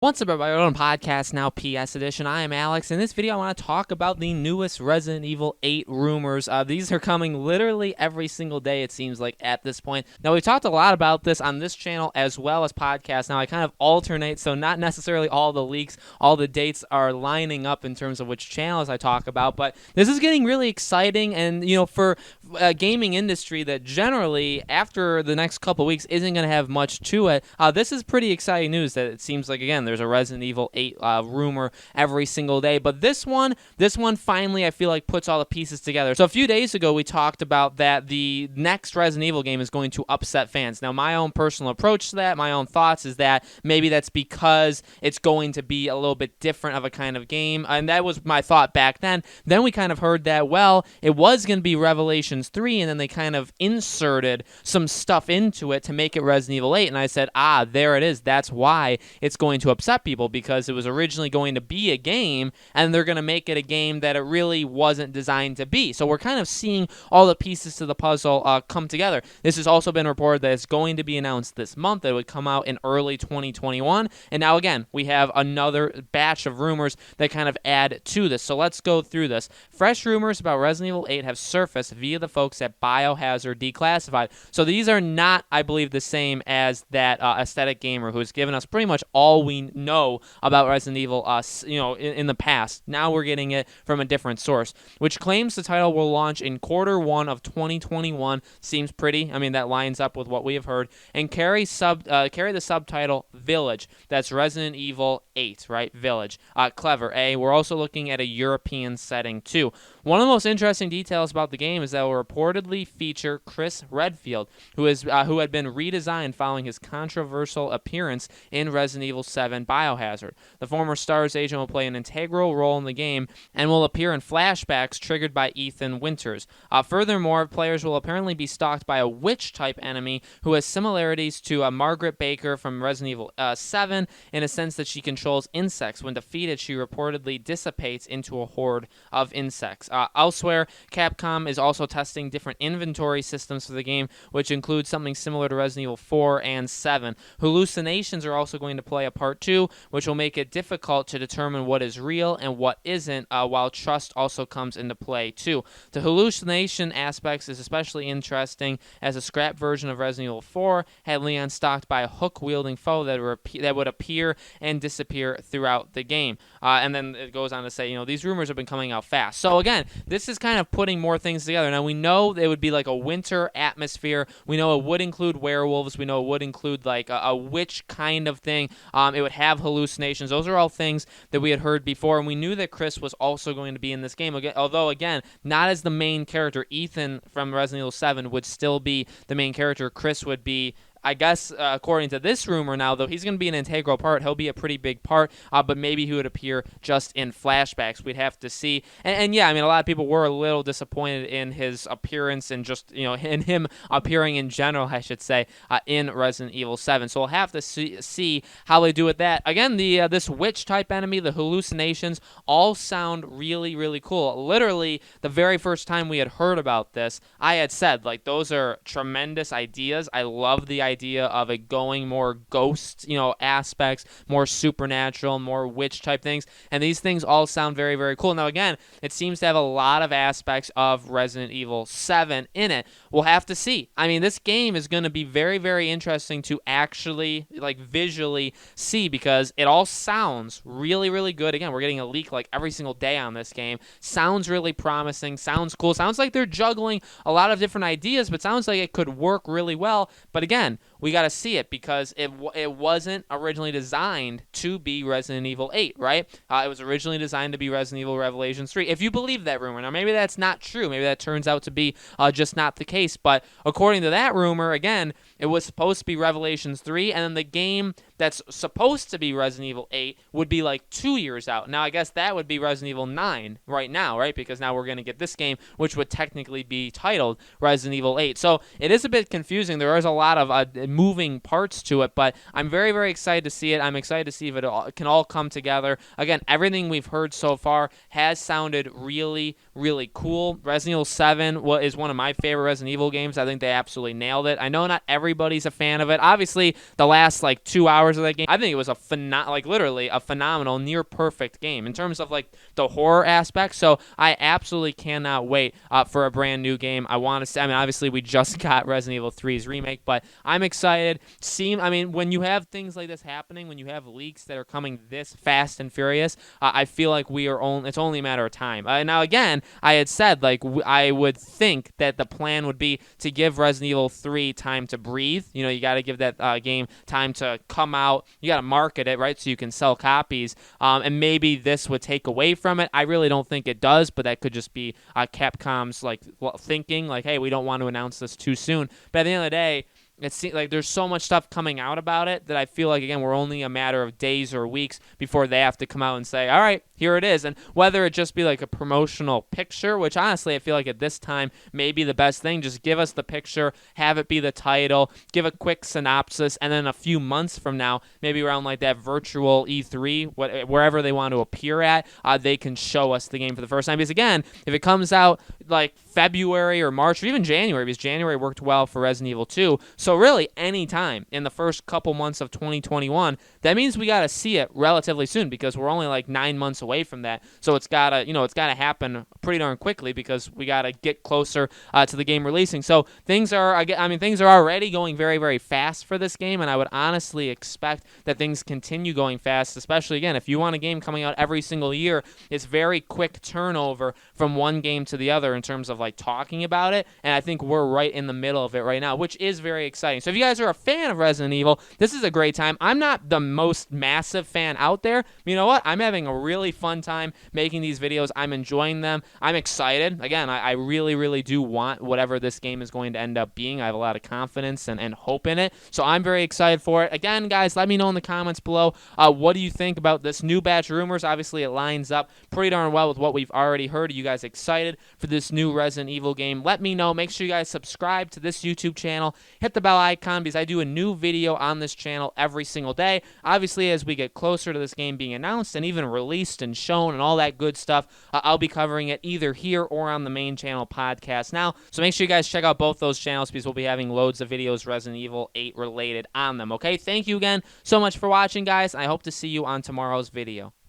What's up, everybody? We're on Podcast Now PS Edition. I am Alex. In this video, I want to talk about the newest Resident Evil 8 rumors. These are coming literally every single day, it seems like, at this point. Now, we've talked a lot about this on this channel as well as Podcast Now. I kind of alternate, so not necessarily all the leaks, all the dates are lining up in terms of which channels I talk about, but this is getting really exciting, and, for a gaming industry that generally, after the next couple weeks, isn't going to have much to it, this is pretty exciting news that it seems like, again, there's a Resident Evil 8 rumor every single day. But this one finally, I feel like, puts all the pieces together. So a few days ago, we talked about that the next Resident Evil game is going to upset fans. Now, my own personal approach to that, my own thoughts, is that maybe that's because it's going to be a little bit different of a kind of game. And that was my thought back then. Then we kind of heard that, well, it was going to be Revelations 3, and then they kind of inserted some stuff into it to make it Resident Evil 8. And I said, there it is. That's why it's going to upset people, because it was originally going to be a game, and they're going to make it a game that it really wasn't designed to be. So we're kind of seeing all the pieces to the puzzle come together. This has also been reported that it's going to be announced this month. It would come out in early 2021. And now, again, we have another batch of rumors that kind of add to this. So let's go through this. Fresh rumors about Resident Evil 8 have surfaced via the folks at Biohazard Declassified. So these are not, I believe, the same as that Aesthetic Gamer, who has given us pretty much all we know about Resident Evil in the past. Now we're getting it from a different source, which claims the title will launch in Q1 of 2021. Seems pretty. I mean, that lines up with what we have heard. And carry the subtitle Village. That's Resident Evil 8, right? Village. Clever, eh? We're also looking at a European setting, too. One of the most interesting details about the game is that it will reportedly feature Chris Redfield, who had been redesigned following his controversial appearance in Resident Evil 7 Biohazard. The former STARS agent will play an integral role in the game and will appear in flashbacks triggered by Ethan Winters. Furthermore, players will apparently be stalked by a witch-type enemy who has similarities to Margaret Baker from Resident Evil 7 in a sense that she controls insects. When defeated, she reportedly dissipates into a horde of insects. Elsewhere, Capcom is also testing different inventory systems for the game, which includes something similar to Resident Evil 4 and 7. Hallucinations are also going to play a part too, which will make it difficult to determine what is real and what isn't, while trust also comes into play too. The hallucination aspects is especially interesting, as a scrap version of Resident Evil 4 had Leon stalked by a hook-wielding foe that would appear and disappear throughout the game. And then it goes on to say, these rumors have been coming out fast. So again, this is kind of putting more things together. Now, we know it would be like a winter atmosphere. We know it would include werewolves. We know it would include like a witch kind of thing. It would have hallucinations. Those are all things that we had heard before, and we knew that Chris was also going to be in this game. Although, again, not as the main character. Ethan from Resident Evil 7 would still be the main character. Chris would be, I guess, according to this rumor now, though, he's going to be an integral part. He'll be a pretty big part, but maybe he would appear just in flashbacks. We'd have to see. And yeah, I mean, a lot of people were a little disappointed in his appearance and just, in him appearing in general, I should say, in Resident Evil 7. So we'll have to see how they do with that. Again, this witch-type enemy, the hallucinations, all sound really, really cool. Literally, the very first time we had heard about this, I had said, like, those are tremendous ideas. I love the idea of it going more ghost, aspects, more supernatural, more witch type things, and these things all sound very, very cool. Now, again, it seems to have a lot of aspects of Resident Evil 7 in it. We'll have to see. I mean, this game is going to be very, very interesting to actually, like, visually see, because it all sounds really, really good. Again, we're getting a leak like every single day on this game. Sounds really promising, sounds cool, sounds like they're juggling a lot of different ideas, but sounds like it could work really well. But again, we got to see it, because it wasn't originally designed to be Resident Evil 8, right? It was originally designed to be Resident Evil Revelations 3, if you believe that rumor. Now, maybe that's not true. Maybe that turns out to be just not the case. But according to that rumor, again, it was supposed to be Revelations 3, and then the game that's supposed to be Resident Evil 8 would be like 2 years out. Now, I guess that would be Resident Evil 9 right now, right? Because now we're going to get this game, which would technically be titled Resident Evil 8. So it is a bit confusing. There is a lot of moving parts to it, but I'm very, very excited to see it. I'm excited to see if it can all come together. Again, everything we've heard so far has sounded really, really cool. Resident Evil 7 is one of my favorite Resident Evil games. I think they absolutely nailed it. I know not everybody's a fan of it. Obviously, the last 2 hours of that game, I think it was literally a phenomenal, near perfect game in terms of the horror aspect. So I absolutely cannot wait for a brand new game. I want to say, obviously we just got Resident Evil 3's remake, but I'm excited. When you have things like this happening, when you have leaks that are coming this fast and furious, I feel like it's only a matter of time. Now again, I had said I would think that the plan would be to give Resident Evil 3 time to breathe. You got to give that game time to come out. You got to market it, right, so you can sell copies. And maybe this would take away from it. I really don't think it does, but that could just be Capcom's thinking hey, we don't want to announce this too soon. But at the end of the day, it seems like there's so much stuff coming out about it that I feel like, again, we're only a matter of days or weeks before they have to come out and say, all right, here it is. And whether it just be a promotional picture, which honestly I feel like at this time may be the best thing, just give us the picture, have it be the title, give a quick synopsis, and then a few months from now, maybe around that virtual E3, wherever they want to appear at, they can show us the game for the first time. Because again, if it comes out February or March or even January, because January worked well for Resident Evil 2, so really any time in the first couple months of 2021, that means we got to see it relatively soon because we're only 9 months away from that. So it's got to happen pretty darn quickly because we got to get closer to the game releasing. So things are already going very, very fast for this game, and I would honestly expect that things continue going fast, especially again if you want a game coming out every single year. It's very quick turnover from one game to the other in terms of talking about it, and I think we're right in the middle of it right now, which is very exciting. So if you guys are a fan of Resident Evil, this is a great time. I'm not the most massive fan out there. You know what? I'm having a really fun time making these videos. I'm enjoying them. I'm excited. Again, I really, really do want whatever this game is going to end up being. I have a lot of confidence and hope in it, so I'm very excited for it. Again, guys, let me know in the comments below what do you think about this new batch of rumors. Obviously, it lines up pretty darn well with what we've already heard. Are you guys excited for this new Resident Evil game? Let me know. Make sure you guys subscribe to this YouTube channel. Hit the bell icon because I do a new video on this channel every single day. Obviously, as we get closer to this game being announced and even released and shown and all that good stuff, I'll be covering it either here or on the main channel Podcast Now. So make sure you guys check out both those channels because we'll be having loads of videos Resident Evil 8 related on them, okay? Thank you again so much for watching, guys. I hope to see you on tomorrow's video.